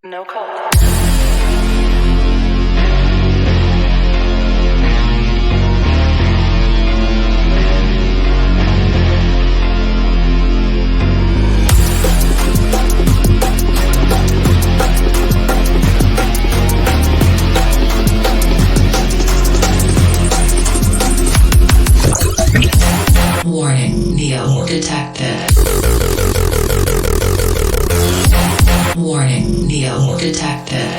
No call. Warning, Neo detected. Warning, Neo detected.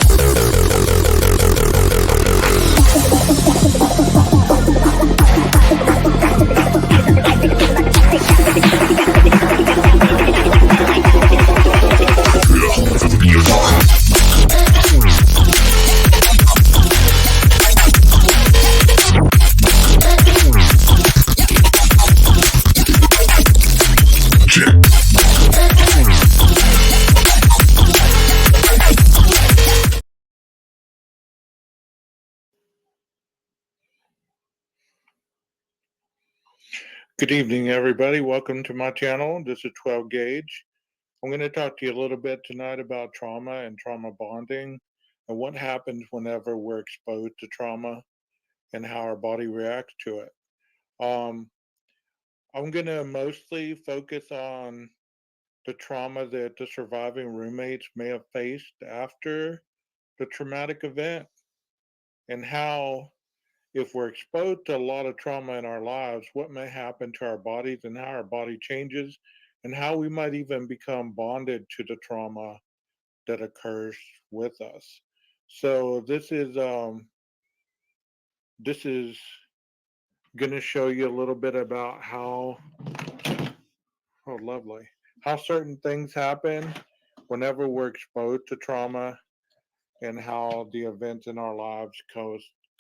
Good evening, everybody. Welcome to my channel. This is 12 Gage. I'm going to talk to you a little bit tonight about trauma and trauma bonding and what happens whenever we're exposed to trauma and how our body reacts to it. I'm going to mostly focus on the trauma that the surviving roommates may have faced after the traumatic event and how, if we're exposed to a lot of trauma in our lives, what may happen to our bodies and how our body changes and how we might even become bonded to the trauma that occurs with us. So this is going to show you a little bit about how certain things happen whenever we're exposed to trauma and how the events in our lives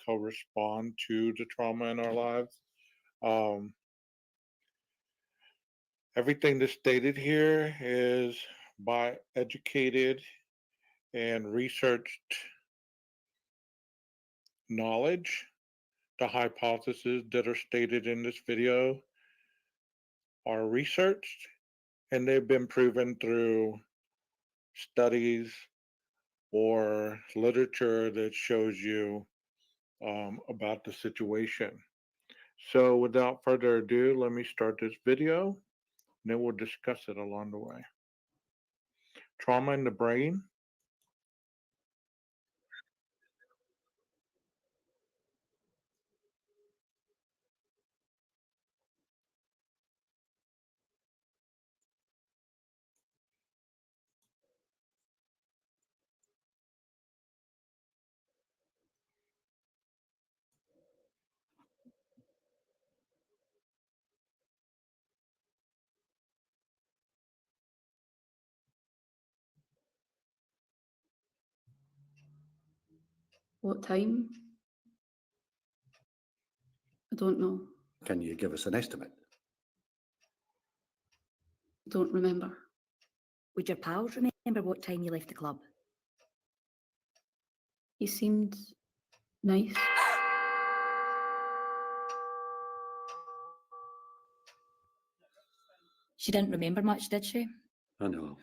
correspond to the trauma in our lives. Everything that's stated here is by educated and researched knowledge. The hypotheses that are stated in this video are researched and they've been proven through studies or literature that shows you about the situation. So without further ado, let me start this video and then we'll discuss it along the way. Trauma in the brain. What time? I don't know. Can you give us an estimate? Don't remember. Would your pals remember what time you left the club? He seemed nice. She didn't remember much, did she? I know.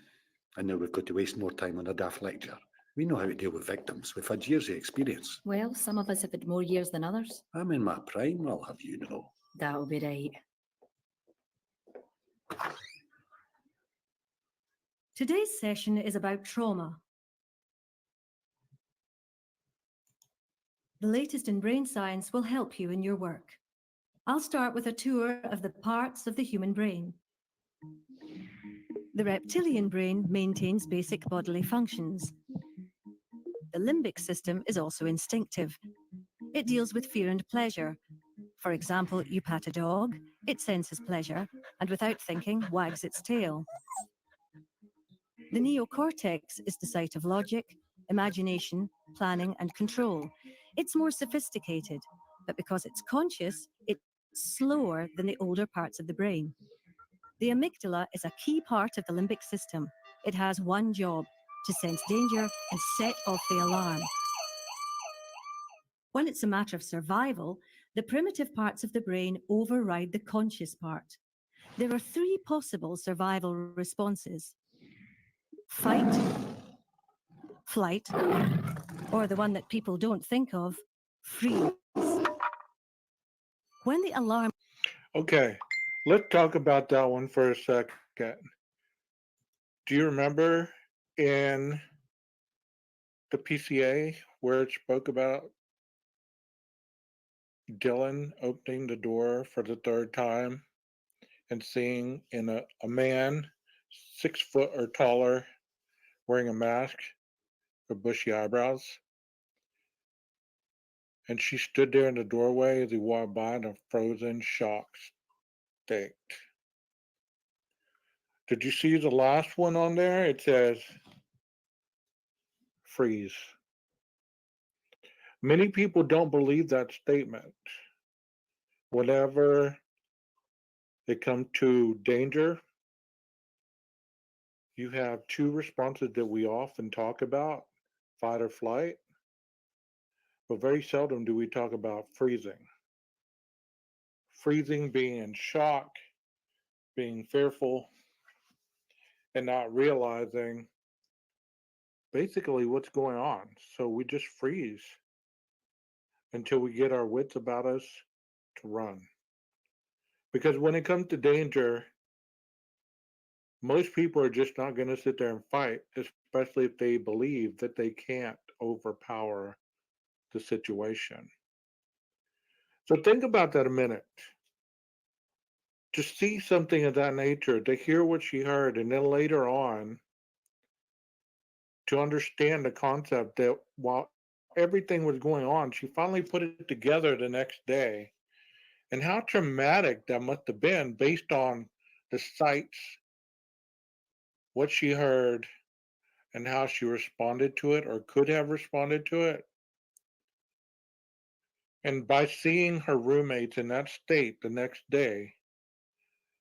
I know we've got to waste more time on a daft lecture. We know how to deal with victims. We've had years of experience. Well, some of us have had more years than others. I'm in my prime, I'll have you know. That'll be right. Today's session is about trauma. The latest in brain science will help you in your work. I'll start with a tour of the parts of the human brain. The reptilian brain maintains basic bodily functions. The limbic system is also instinctive. It deals with fear and pleasure. For example, you pat a dog, it senses pleasure, and without thinking, wags its tail. The neocortex is the site of logic, imagination, planning, and control. It's more sophisticated, but because it's conscious, it's slower than the older parts of the brain. The amygdala is a key part of the limbic system. It has one job: to sense danger and set off the alarm. When it's a matter of survival, the primitive parts of the brain override the conscious part. There are three possible survival responses: fight, flight, or the one that people don't think of, freeze. When the alarm Okay, let's talk about that one for a second. Do you remember in the PCA where it spoke about Dylan opening the door for the third time and seeing in a man 6 foot or taller wearing a mask with bushy eyebrows? And she stood there in the doorway as he walked by in a frozen shock state. Did you see the last one on there? It says freeze. Many people don't believe that statement. Whenever it comes to danger, you have two responses that we often talk about, fight or flight, but very seldom do we talk about freezing. Freezing being in shock, being fearful, and not realizing basically what's going on. So we just freeze until we get our wits about us to run. Because when it comes to danger, most people are just not going to sit there and fight, especially if they believe that they can't overpower the situation. So think about that a minute. To see something of that nature, to hear what she heard, and then later on to understand the concept that while everything was going on, she finally put it together the next day. And how traumatic that must have been based on the sights, what she heard, and how she responded to it or could have responded to it. And by seeing her roommates in that state the next day,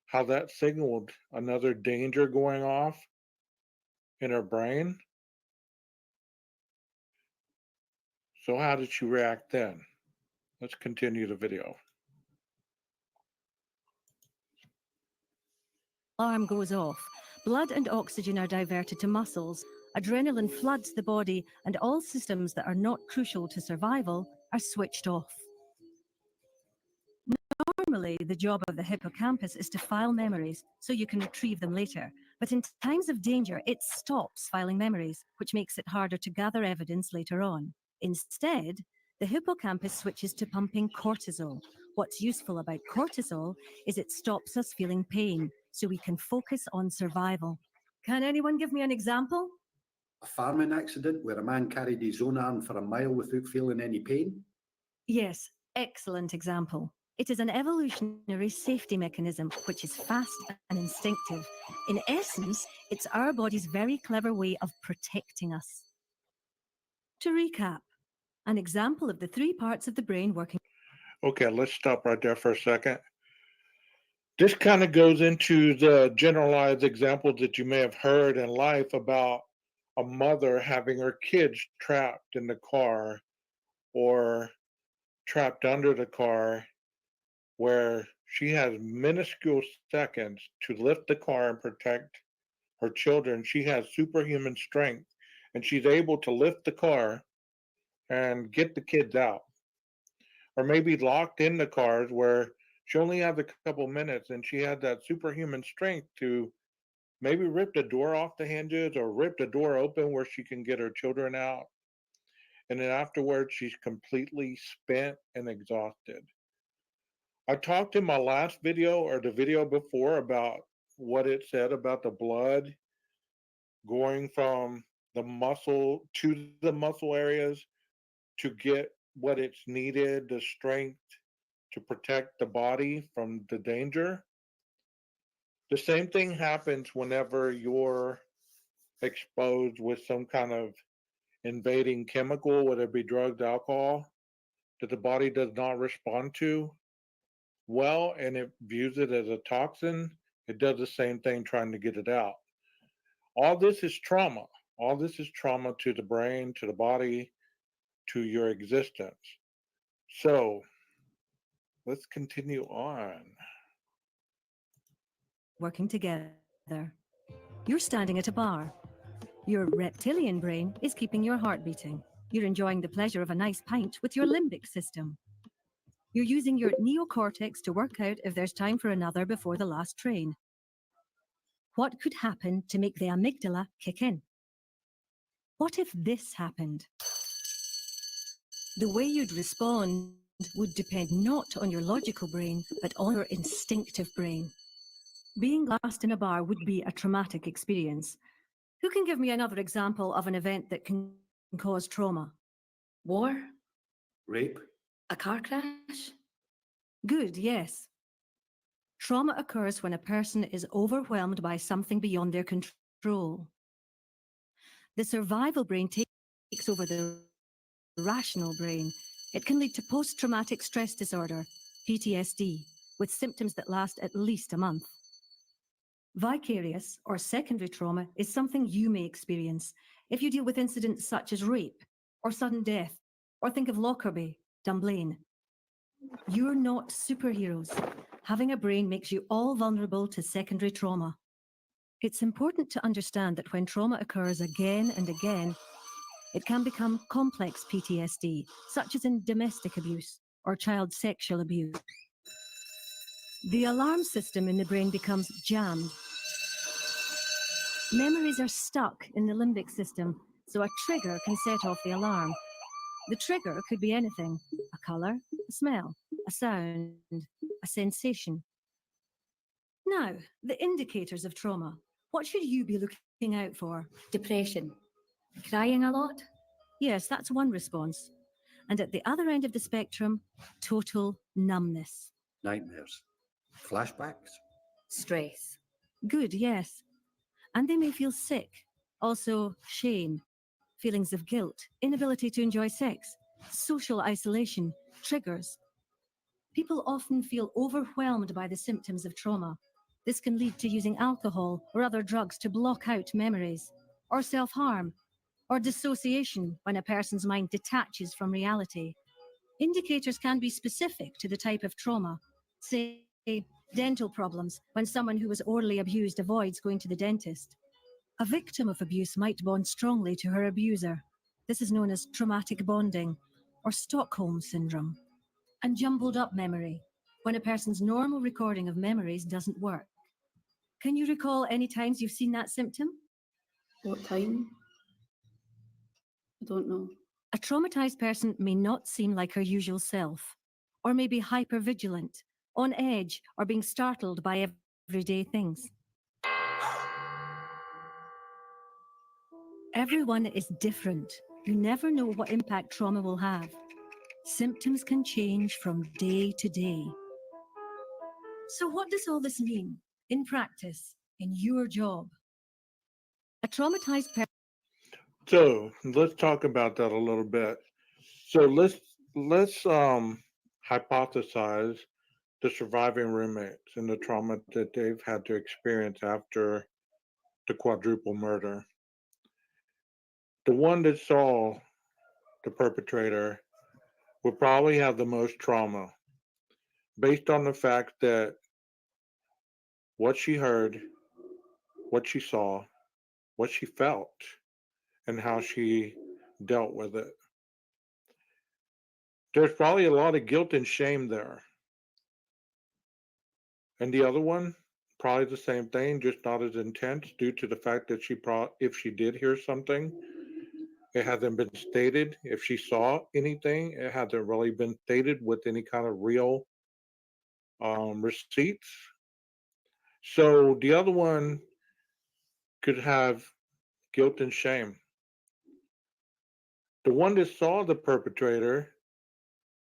how that signaled another danger going off in her brain. So, how did she react then? Let's continue the video. alarm goes off, blood and oxygen are diverted to muscles, adrenaline floods the body, and all systems that are not crucial to survival are switched off. Normally, the job of the hippocampus is to file memories so you can retrieve them later. But in times of danger, it stops filing memories, which makes it harder to gather evidence later on. Instead, the hippocampus switches to pumping cortisol. What's useful about cortisol is it stops us feeling pain, so we can focus on survival. Can anyone give me an example? A farming accident where a man carried his own arm for a mile without feeling any pain? Yes, excellent example. It is an evolutionary safety mechanism which is fast and instinctive. In essence, it's our body's very clever way of protecting us. To recap, an example of the three parts of the brain working. Okay, let's stop right there for a second. This kind of goes into the generalized examples that you may have heard in life about a mother having her kids trapped in the car or trapped under the car, where she has minuscule seconds to lift the car and protect her children. She has superhuman strength and she's able to lift the car and get the kids out. Or maybe locked in the cars where she only has a couple minutes and she had that superhuman strength to maybe rip the door off the hinges or rip the door open where she can get her children out. And then afterwards, she's completely spent and exhausted. I talked in my last video or the video before about what it said about the blood going from the muscle to the muscle areas to get what it's needed, the strength to protect the body from the danger. The same thing happens whenever you're exposed with some kind of invading chemical, whether it be drugs, alcohol, that the body does not respond to well and it views it as a toxin. It does the same thing trying to get it out. All this is trauma. All this is trauma to the brain, to the body, to your existence. So let's continue on. Working together. You're standing at a bar. Your reptilian brain is keeping your heart beating. You're enjoying the pleasure of a nice pint with your limbic system. You're using your neocortex to work out if there's time for another before the last train. What could happen to make the amygdala kick in? What if this happened? The way you'd respond would depend not on your logical brain, but on your instinctive brain. Being last in a bar would be a traumatic experience. Who can give me another example of an event that can cause trauma? War? Rape? A car crash? Good, yes. Trauma occurs when a person is overwhelmed by something beyond their control. The survival brain takes over the rational brain. It can lead to post-traumatic stress disorder, PTSD, with symptoms that last at least a month. Vicarious or secondary trauma is something you may experience if you deal with incidents such as rape or sudden death, or think of Lockerbie, Dunblane. You're not superheroes. Having a brain makes you all vulnerable to secondary trauma. It's important to understand that when trauma occurs again and again, it can become complex PTSD, such as in domestic abuse or child sexual abuse. The alarm system in the brain becomes jammed. Memories are stuck in the limbic system, so a trigger can set off the alarm. The trigger could be anything: a colour, a smell, a sound, a sensation. Now, the indicators of trauma. What should you be looking out for? Depression? Crying a lot? Yes, that's one response. And at the other end of the spectrum, total numbness. Nightmares? Flashbacks? Stress? Good, yes. And they may feel sick. Also, shame, feelings of guilt, inability to enjoy sex, social isolation, triggers. People often feel overwhelmed by the symptoms of trauma. This can lead to using alcohol or other drugs to block out memories, or self-harm, or dissociation when a person's mind detaches from reality. Indicators can be specific to the type of trauma. Say, dental problems, when someone who was orally abused avoids going to the dentist. A victim of abuse might bond strongly to her abuser. This is known as traumatic bonding, or Stockholm syndrome. And jumbled up memory, when a person's normal recording of memories doesn't work. Can you recall any times you've seen that symptom? What time? I don't know. A traumatized person may not seem like her usual self, or may be hypervigilant, on edge, or being startled by everyday things. Everyone is different. You never know what impact trauma will have. Symptoms can change from day to day. So what does all this mean in practice, in your job? A traumatized person. So let's talk about that a little bit. So let's hypothesize the surviving roommates and the trauma that they've had to experience after the quadruple murder. The one that saw the perpetrator will probably have the most trauma based on the fact that what she heard, what she saw, what she felt, and how she dealt with it. There's probably a lot of guilt and shame there. And the other one, probably the same thing, just not as intense due to the fact that if she did hear something, it hasn't been stated. If she saw anything, it hasn't really been stated with any kind of real receipts. So the other one could have guilt and shame. The one that saw the perpetrator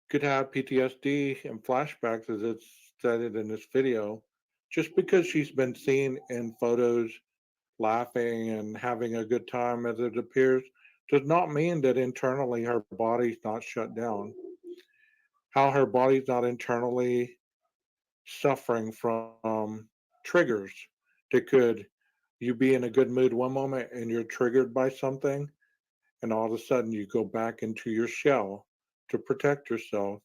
could have PTSD and flashbacks, as it's stated in this video, just because she's been seen in photos laughing and having a good time as it appears, does not mean that internally her body's not shut down. How her body's not internally suffering from triggers that could, you be in a good mood one moment and you're triggered by something, and all of a sudden you go back into your shell to protect yourself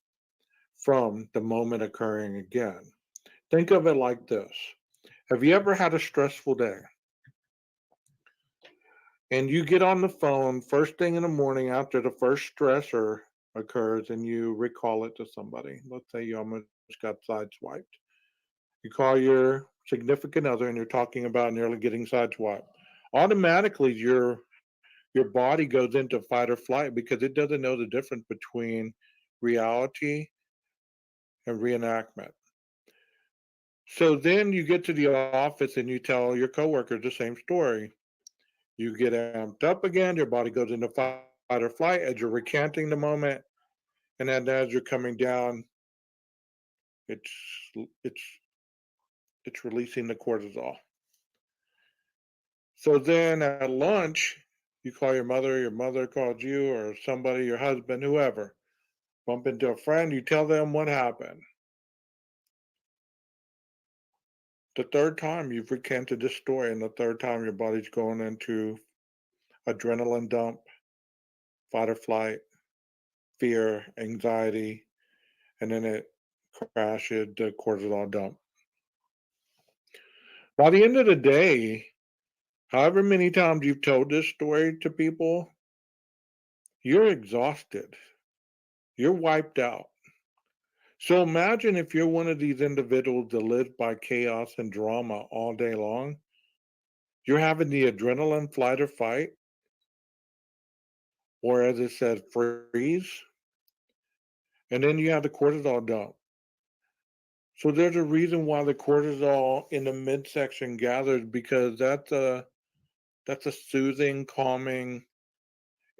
from the moment occurring again. Think of it like this. Have you ever had a stressful day? and you get on the phone first thing in the morning after the first stressor occurs and you recall it to somebody. Let's say you almost got sideswiped. You call your significant other and you're talking about nearly getting sideswiped. Automatically, your body goes into fight or flight because it doesn't know the difference between reality and reenactment. So then you get to the office and you tell your coworkers the same story. You get amped up again, your body goes into fight or flight as you're recanting the moment, and then as you're coming down, it's it's it's releasing the cortisol. So then at lunch, you call your mother calls you, or somebody, your husband, whoever, bump into a friend, you tell them what happened. The third time you've recanted this story, and the third time your body's going into adrenaline dump, fight or flight, fear, anxiety, and then it crashes the cortisol dump. By the end of the day, however many times you've told this story to people, you're exhausted. You're wiped out. So imagine if you're one of these individuals that lives by chaos and drama all day long. You're having the adrenaline flight or fight, or as it says, freeze, and then you have the cortisol dump. So there's a reason why the cortisol in the midsection gathers, because that's a soothing, calming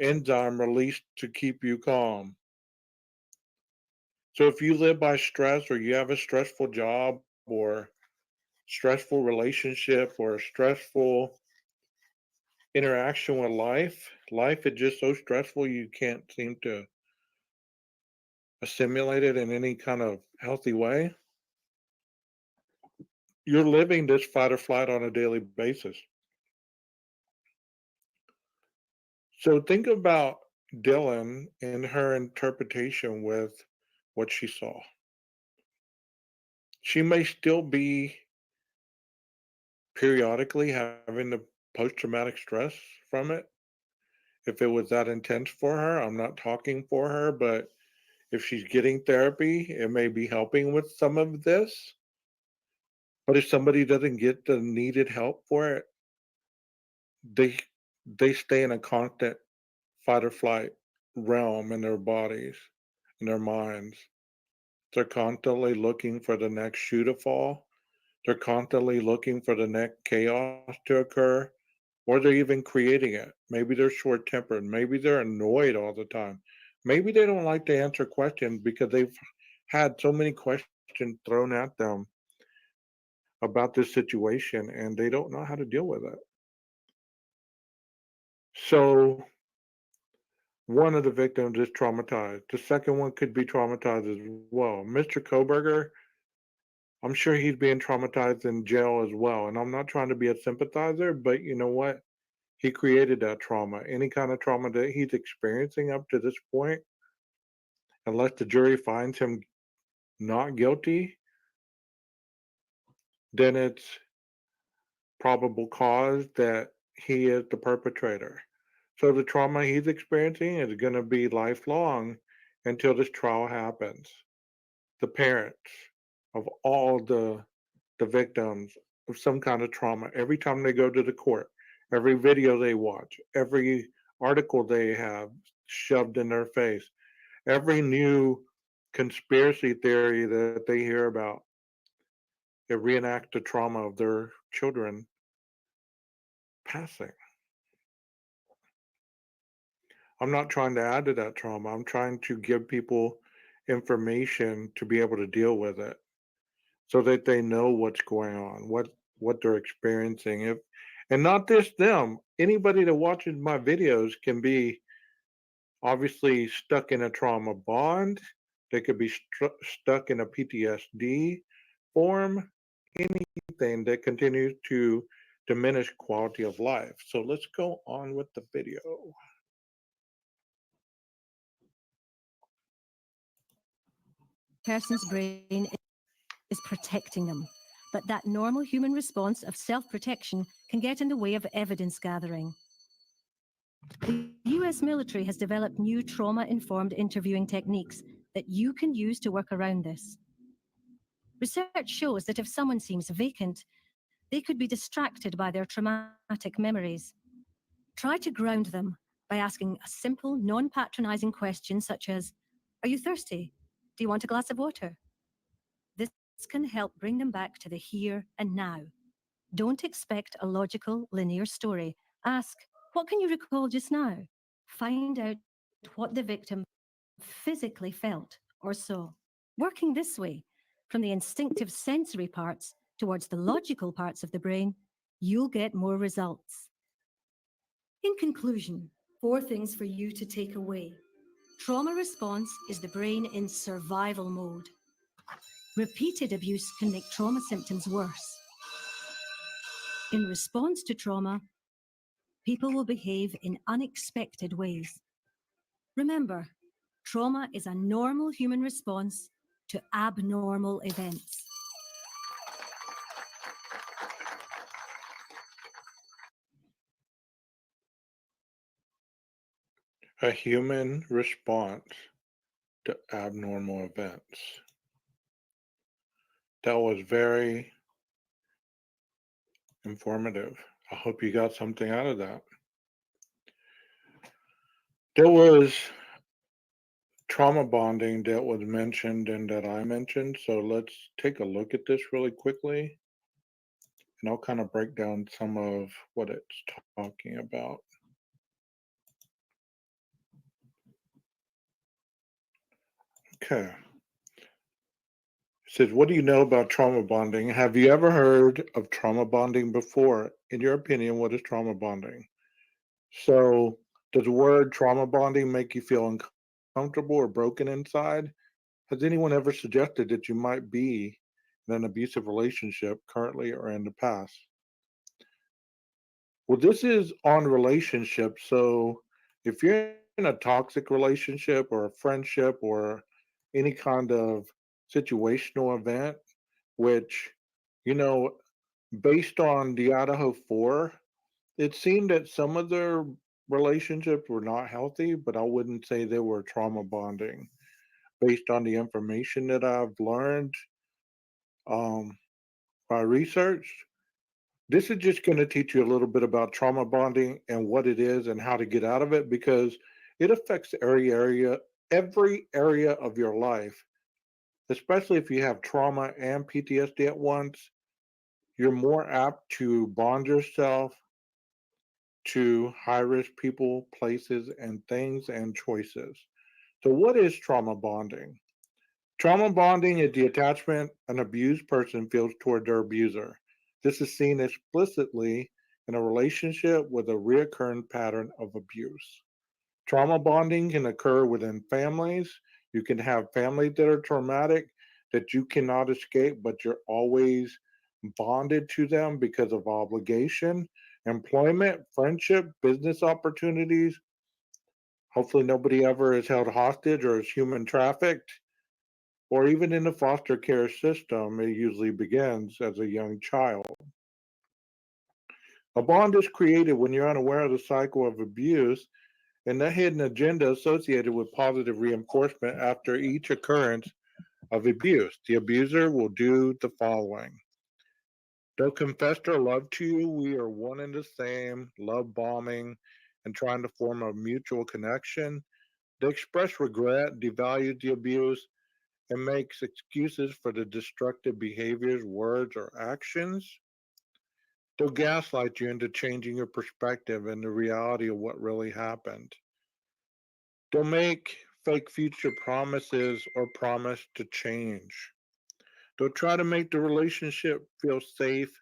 enzyme released to keep you calm. So if you live by stress, or you have a stressful job, or stressful relationship, or a stressful interaction with life is just so stressful you can't seem to assimilate it in any kind of healthy way. You're living this fight or flight on a daily basis. So think about Dylan and her interpretation with what she saw. She may still be periodically having the post traumatic stress from it. If it was that intense for her, I'm not talking for her, but if she's getting therapy, it may be helping with some of this. But if somebody doesn't get the needed help for it, they they stay in a constant fight or flight realm in their bodies, in their minds. They're constantly looking for the next shoe to fall. They're constantly looking for the next chaos to occur, or they're even creating it. Maybe they're short tempered. Maybe they're annoyed all the time. Maybe they don't like to answer questions because they've had so many questions thrown at them about this situation and they don't know how to deal with it. So, one of the victims is traumatized. The second one could be traumatized as well. Mr. Koberger, I'm sure he's being traumatized in jail as well. And I'm not trying to be a sympathizer, but you know what? He created that trauma. Any kind of trauma that he's experiencing up to this point, unless the jury finds him not guilty, then it's probable cause that he is the perpetrator. So the trauma he's experiencing is going to be lifelong until this trial happens. The parents of all the victims of some kind of trauma, every time they go to the court, every video they watch, every article they have shoved in their face, every new conspiracy theory that they hear about, it reenacts the trauma of their children passing. I'm not trying to add to that trauma. I'm trying to give people information to be able to deal with it so that they know what's going on, what they're experiencing. If and not just them, anybody that watches my videos can be obviously stuck in a trauma bond. They could be stuck in a PTSD form, anything that continues to diminish quality of life. So let's go on with the video. Person's brain is protecting them, but that normal human response of self-protection can get in the way of evidence gathering. The US military has developed new trauma-informed interviewing techniques that you can use to work around this. Research shows that if someone seems vacant, they could be distracted by their traumatic memories. Try to ground them by asking a simple, non-patronizing question such as, "Are you thirsty? Do you want a glass of water?" This can help bring them back to the here and now. Don't expect a logical, linear story. Ask, "What can you recall just now?" Find out what the victim physically felt or saw. Working this way, from the instinctive sensory parts towards the logical parts of the brain, you'll get more results. In conclusion, 4 things for you to take away. Trauma response is the brain in survival mode. Repeated abuse can make trauma symptoms worse. In response to trauma, people will behave in unexpected ways. Remember, trauma is a normal human response to abnormal events. A human response to abnormal events. That was very informative. I hope you got something out of that. There was trauma bonding that was mentioned and that I mentioned. So let's take a look at this really quickly. And I'll kind of break down some of what it's talking about. Okay. It says, what do you know about trauma bonding? Have you ever heard of trauma bonding before? In your opinion, what is trauma bonding? So, does the word trauma bonding make you feel uncomfortable or broken inside? Has anyone ever suggested that you might be in an abusive relationship currently or in the past? Well, this is on relationships. So, if you're in a toxic relationship or a friendship or any kind of situational event, which, you know, based on the IDAHO4, it seemed that some of their relationships were not healthy, but I wouldn't say they were trauma bonding. Based on the information that I've learned um, by research, this is just going to teach you a little bit about trauma bonding and what it is and how to get out of it because it affects every area of your life, especially if you have trauma and PTSD at once. You're more apt to bond yourself to high risk people, places, and things and choices. So, what is trauma bonding? Trauma bonding is the attachment an abused person feels toward their abuser. This is seen explicitly in a relationship with a reoccurring pattern of abuse. Trauma bonding can occur within families. You can have families that are traumatic that you cannot escape, but you're always bonded to them because of obligation, employment, friendship, business opportunities. Hopefully, nobody ever is held hostage or is human trafficked, or even in the foster care system. It usually begins as a young child. A bond is created when you're unaware of the cycle of abuse and the hidden agenda associated with positive reinforcement after each occurrence of abuse. The abuser will do the following. They'll confess their love to you. We are one and the same, love bombing, and trying to form a mutual connection. They express regret, devalue the abuse, and makes excuses for the destructive behaviors, words, or actions. They'll gaslight you into changing your perspective and the reality of what really happened. They'll make fake future promises or promise to change. They'll try to make the relationship feel safe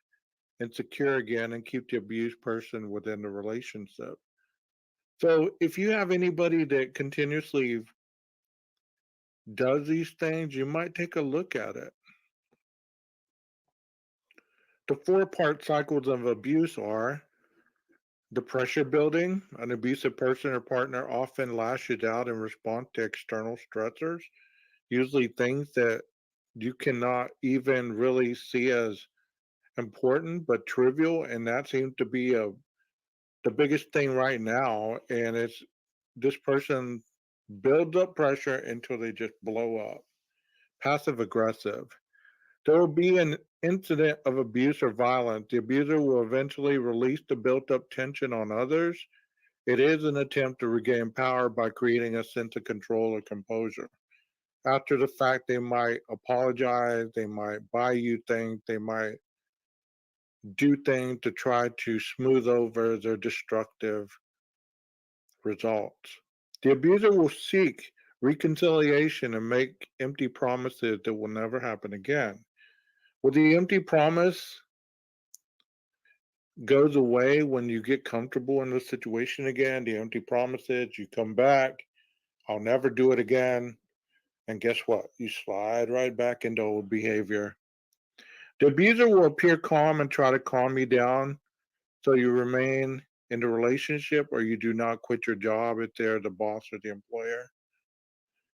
and secure again and keep the abused person within the relationship. So if you have anybody that continuously does these things, you might take a look at it. The 4-part cycles of abuse are the pressure building. An abusive person or partner often lashes out in response to external stressors, usually things that you cannot even really see as important but trivial, and that seems to be a the biggest thing right now, and it's this person builds up pressure until they just blow up. Passive aggressive. There will be an incident of abuse or violence. The abuser will eventually release the built up tension on others. It is an attempt to regain power by creating a sense of control or composure. After the fact, they might apologize, they might buy you things, they might do things to try to smooth over their destructive results. The abuser will seek reconciliation and make empty promises that will never happen again. Well, the empty promise goes away when you get comfortable in the situation again. The empty promises, you come back, I'll never do it again. And guess what? You slide right back into old behavior. The abuser will appear calm and try to calm you down so you remain in the relationship or you do not quit your job if they're the boss or the employer.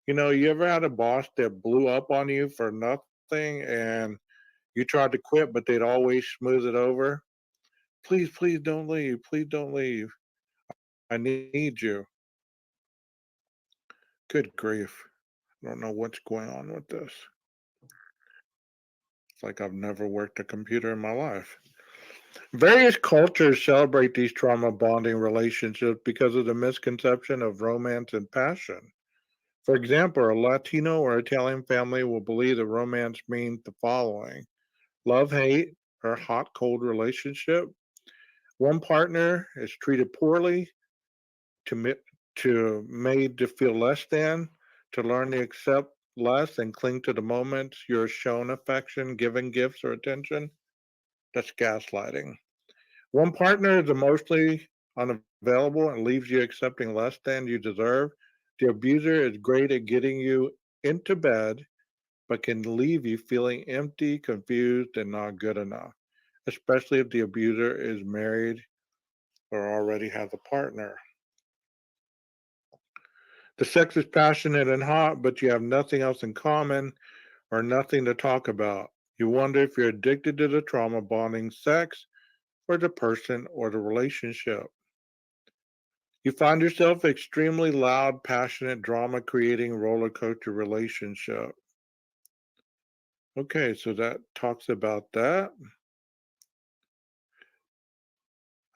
You know, you ever had a boss that blew up on you for nothing and you tried to quit, but they'd always smooth it over? Please, please don't leave. Please don't leave. I need you. Good grief. I don't know what's going on with this. It's like I've never worked a computer in my life. Various cultures celebrate these trauma bonding relationships because of the misconception of romance and passion. For example, a Latino or Italian family will believe that romance means the following: love, hate, or hot, cold relationship. One partner is treated poorly, to, made to feel less than, to learn to accept less and cling to the moments you're shown affection, given gifts, or attention. That's gaslighting. One partner is emotionally unavailable and leaves you accepting less than you deserve. The abuser is great at getting you into bed, but can leave you feeling empty, confused, and not good enough, especially if the abuser is married or already has a partner. The sex is passionate and hot, but you have nothing else in common or nothing to talk about. You wonder if you're addicted to the trauma bonding sex or the person or the relationship. You find yourself extremely loud, passionate, drama creating roller coaster relationship. Okay, so that talks about that.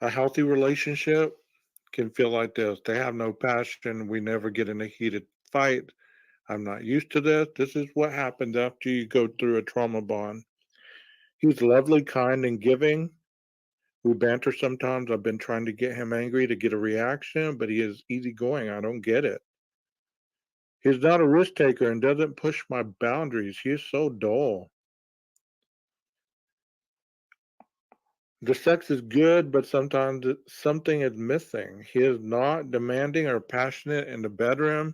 A healthy relationship can feel like this. They have no passion. We never get in a heated fight. I'm not used to this. This is what happens after you go through a trauma bond. He's lovely, kind, and giving. We banter sometimes. I've been trying to get him angry to get a reaction, but he is easygoing. I don't get it. He's not a risk taker and doesn't push my boundaries. He is so dull. The sex is good, but sometimes something is missing. He is not demanding or passionate in the bedroom.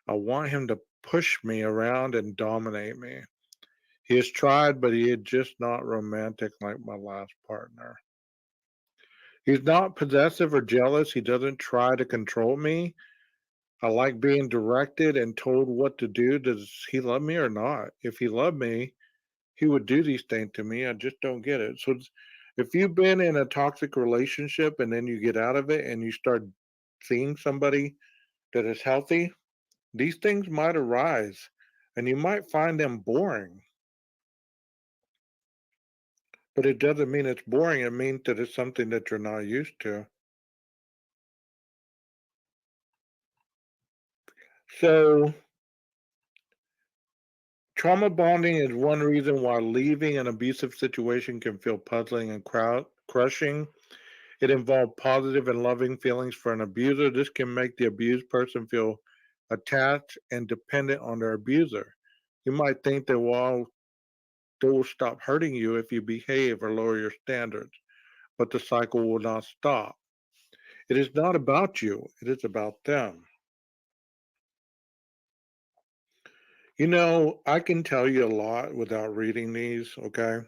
I want him to push me around and dominate me. He has tried, but he is just not romantic like my last partner. He's not possessive or jealous. He doesn't try to control me. I like being directed and told what to do. Does he love me or not? If he loved me, he would do these things to me. I just don't get it. So if you've been in a toxic relationship and then you get out of it and you start seeing somebody that is healthy, these things might arise and you might find them boring. But it doesn't mean it's boring. It means that it's something that you're not used to. So trauma bonding is one reason why leaving an abusive situation can feel puzzling and crushing. It involves positive and loving feelings for an abuser. This can make the abused person feel attached and dependent on their abuser. You might think that, well, they will stop hurting you if you behave or lower your standards, but the cycle will not stop. It is not about you, it is about them. You know, I can tell you a lot without reading these, okay?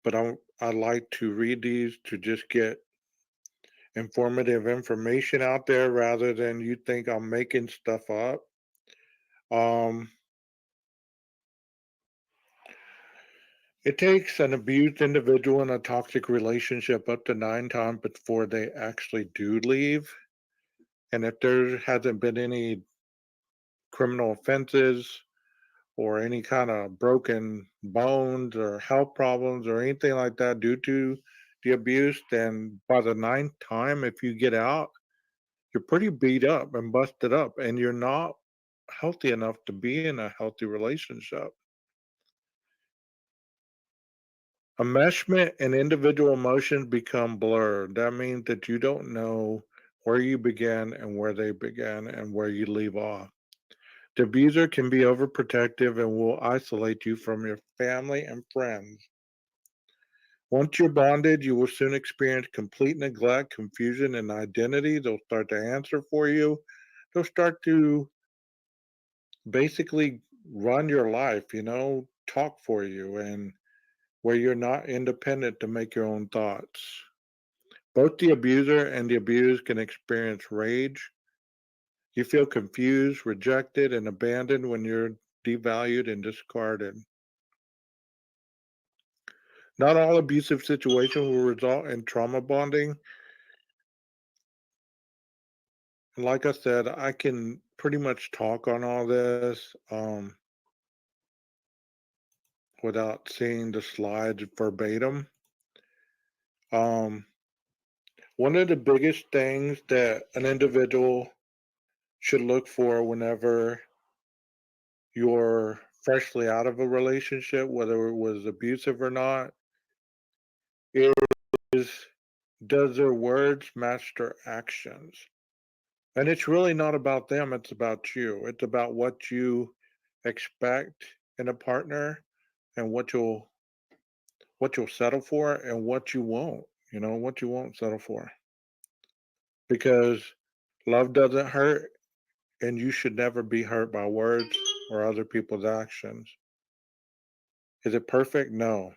But I like to read these to just get informative information out there rather than you think I'm making stuff up. Um, It takes an abused individual in a toxic relationship up to 9 times before they actually do leave. And if there hasn't been any criminal offenses or any kind of broken bones or health problems or anything like that due to the abuse, then by the 9th time, if you get out, you're pretty beat up and busted up, and you're not healthy enough to be in a healthy relationship. Enmeshment and individual emotions become blurred. That means that you don't know where you began and where they began and where you leave off. The abuser can be overprotective and will isolate you from your family and friends. Once you're bonded, you will soon experience complete neglect, confusion, and identity. They'll start to answer for you. They'll start to basically run your life, talk for you, and where you're not independent to make your own thoughts. Both the abuser and the abused can experience rage. You feel confused, rejected, and abandoned when you're devalued and discarded. Not all abusive situations will result in trauma bonding. And like I said, I can pretty much talk on all this without seeing the slides verbatim. One of the biggest things that an individual should look for whenever you're freshly out of a relationship, whether it was abusive or not, is does their words match their actions? And it's really not about them, it's about you. It's about what you expect in a partner and what you'll settle for and what you won't, what you won't settle for. Because love doesn't hurt and you should never be hurt by words or other people's actions. Is it perfect? No.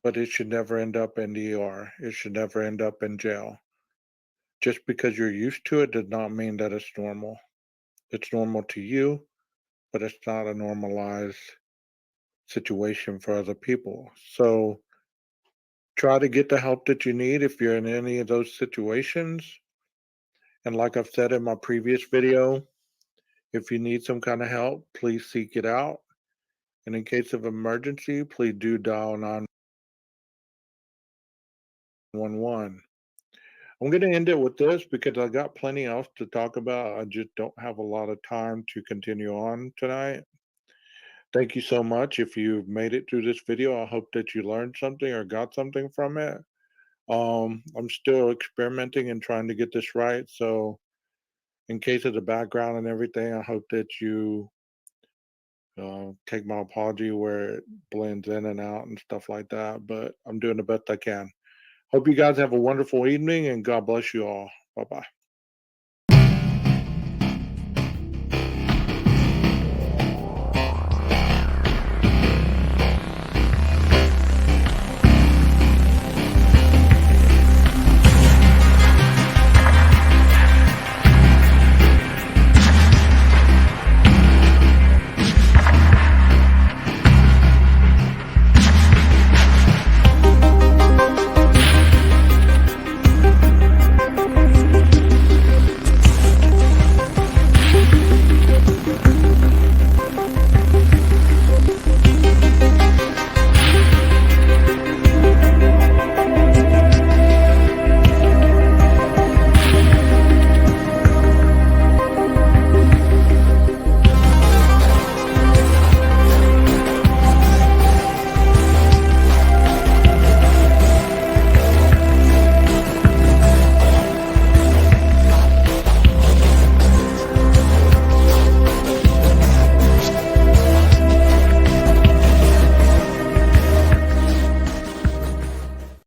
But it should never end up in the ER. It should never end up in jail. Just because you're used to it does not mean that it's normal. It's normal to you, but it's not a normalized situation for other people. So try to get the help that you need if you're in any of those situations. And like I've said in my previous video, if you need some kind of help, please seek it out. And in case of emergency, please do dial 911. I'm going to end it with this because I got plenty else to talk about. I just don't have a lot of time to continue on tonight. Thank you so much. If you've made it through this video, I hope that you learned something or got something from it. I'm still experimenting and trying to get this right. So in case of the background and everything, I hope that you take my apology where it blends in and out and stuff like that. But I'm doing the best I can. Hope you guys have a wonderful evening and God bless you all. Bye bye.